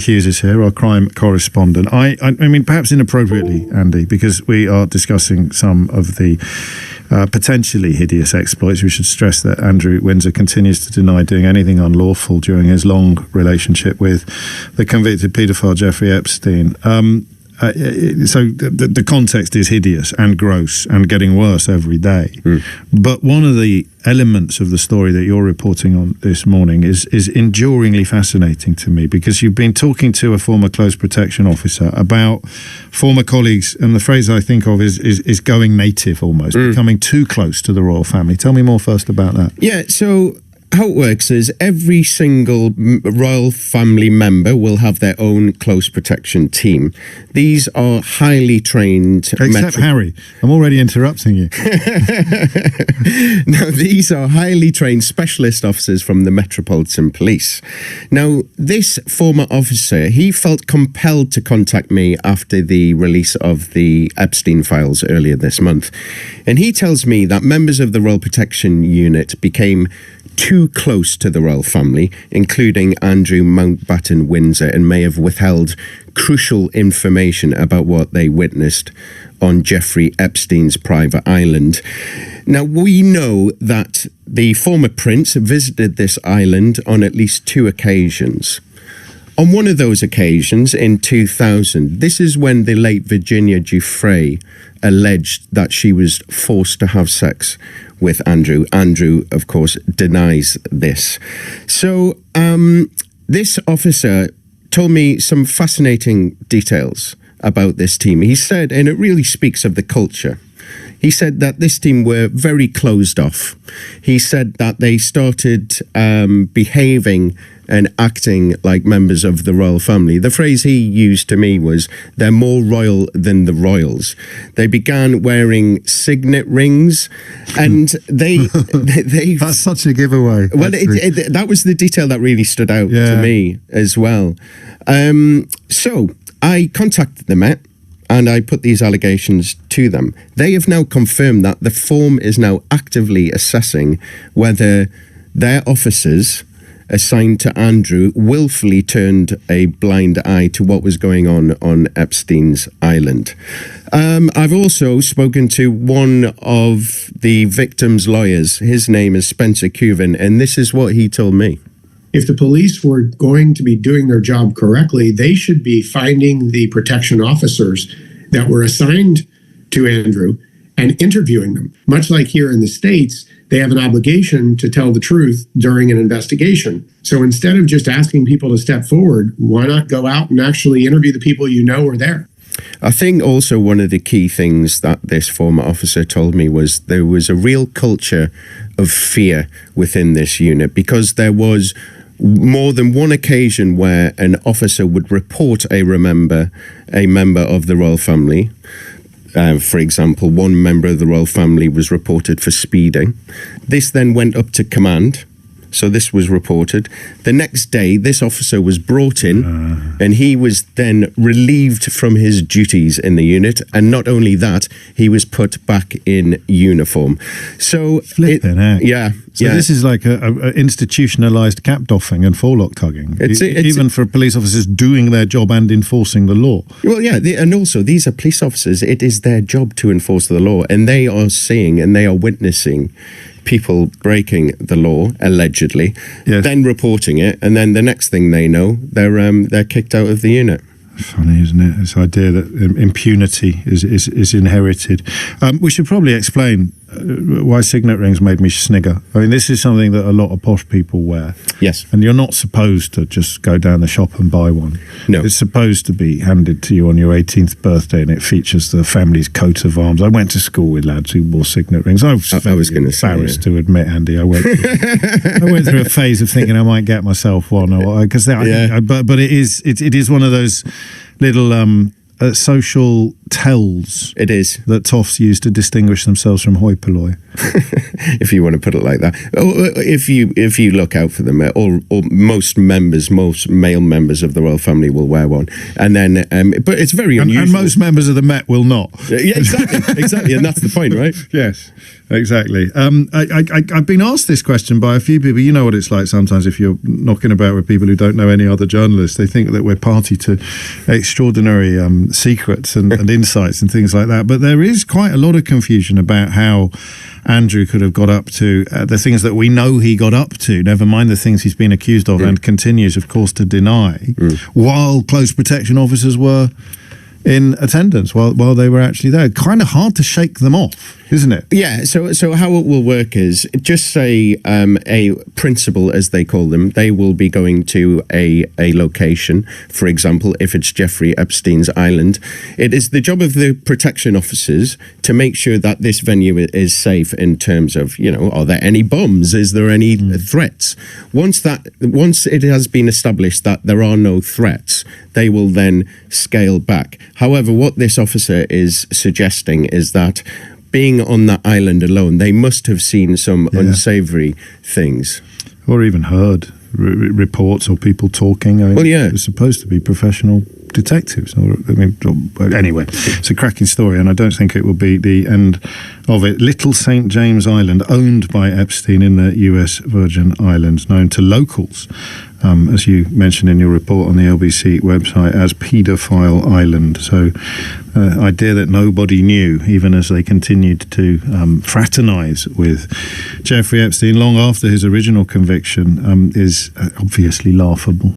Hughes is here, our crime correspondent. I mean, perhaps inappropriately, Andy, because we are discussing some of the potentially hideous exploits. We should stress that Andrew Windsor continues to deny doing anything unlawful during his long relationship with the convicted paedophile Jeffrey Epstein. So the context is hideous and gross and getting worse every day. But one of the elements of the story that you're reporting on this morning is enduringly fascinating to me, because you've been talking to a former close protection officer about former colleagues, and the phrase I think of is going native almost, becoming too close to the royal family. Tell me more first about that. Yeah, so how it works is every single royal family member will have their own close protection team. These are highly trained... Except Harry. I'm already interrupting you. Now, these are highly trained specialist officers from the Metropolitan Police. Now, this former officer, he felt compelled to contact me after the release of the Epstein files earlier this month. And he tells me that members of the Royal Protection Unit became too close to the royal family, including Andrew Mountbatten Windsor, and may have withheld crucial information about what they witnessed on Jeffrey Epstein's private island. Now, we know that the former prince visited this island on at least 2 occasions. On one of those occasions, in 2000, this is when the late Virginia Giuffre alleged that she was forced to have sex with Andrew. Andrew, of course, denies this. So this officer told me some fascinating details about this team. He said, and it really speaks of the culture, he said that this team were very closed off. He said that they started behaving and acting like members of the royal family. The phrase he used to me was, they're more royal than the royals. They began wearing signet rings, and they That's such a giveaway. Well, that was the detail that really stood out to me as well. So I contacted the Met, and I put these allegations to them. They have now confirmed that the form is now actively assessing whether their officers assigned to Andrew willfully turned a blind eye to what was going on Epstein's island. I've also spoken to one of the victim's lawyers. His name is Spencer Cuven, and this is what he told me. If the police were going to be doing their job correctly, they should be finding the protection officers that were assigned to Andrew and interviewing them. Much like here in the States, they have an obligation to tell the truth during an investigation. So instead of just asking people to step forward, why not go out and actually interview the people you know are there? I think also one of the key things that this former officer told me was there was a real culture of fear within this unit, because there was more than one occasion where an officer would report a member of the royal family. For example, one member of the royal family was reported for speeding. This then went up to command. So this was reported. The next day, this officer was brought in, and he was then relieved from his duties in the unit. And not only that, he was put back in uniform. So Flipping heck. Yeah. So this is like a institutionalized cap doffing and forelock tugging, even for police officers doing their job and enforcing the law. Well, yeah, and also these are police officers. It is their job to enforce the law, and they are seeing and they are witnessing people breaking the law, allegedly, then reporting it, and then the next thing they know, they're kicked out of the unit. Funny, isn't it? This idea that impunity is inherited. We should probably explain why signet rings made me snigger. I mean, this is something that a lot of posh people wear. Yes. And you're not supposed to just go down the shop and buy one. No. It's supposed to be handed to you on your 18th birthday, and it features the family's coat of arms. I went to school with lads who wore signet rings. I was embarrassed to admit, Andy, I went through a phase of thinking I might get myself one, but it is one of those little social tells It is, that toffs used to distinguish themselves from hoi polloi. if you want to put it like that. If you look out for them, most male members of the royal family will wear one, and then but it's very unusual. And most members of the Met will not. Yeah, exactly, and that's the point, right? Yes, exactly. I've been asked this question by a few people. You know what it's like sometimes if you're knocking about with people who don't know any other journalists. They think that we're party to extraordinary secrets and insights and things like that. But there is quite a lot of confusion about how Andrew could have got up to the things that we know he got up to, never mind the things he's been accused of and continues, of course, to deny, while close protection officers were in attendance while they were actually there. Kind of hard to shake them off, isn't it? Yeah, so how it will work is, just say a principal, as they call them, they will be going to a location. For example, if it's Jeffrey Epstein's island, it is the job of the protection officers to make sure that this venue is safe in terms of, are there any bombs? Is there any threats? Once it has been established that there are no threats, they will then scale back. However, what this officer is suggesting is that being on that island alone, they must have seen some unsavory things. Or even heard reports or people talking. They're supposed to be professional detectives. Anyway, it's a cracking story, and I don't think it will be the end of it. Little St. James Island, owned by Epstein in the US Virgin Islands, known to locals, as you mentioned in your report on the LBC website, as Paedophile Island. So idea that nobody knew, even as they continued to fraternize with Jeffrey Epstein long after his original conviction, is obviously laughable.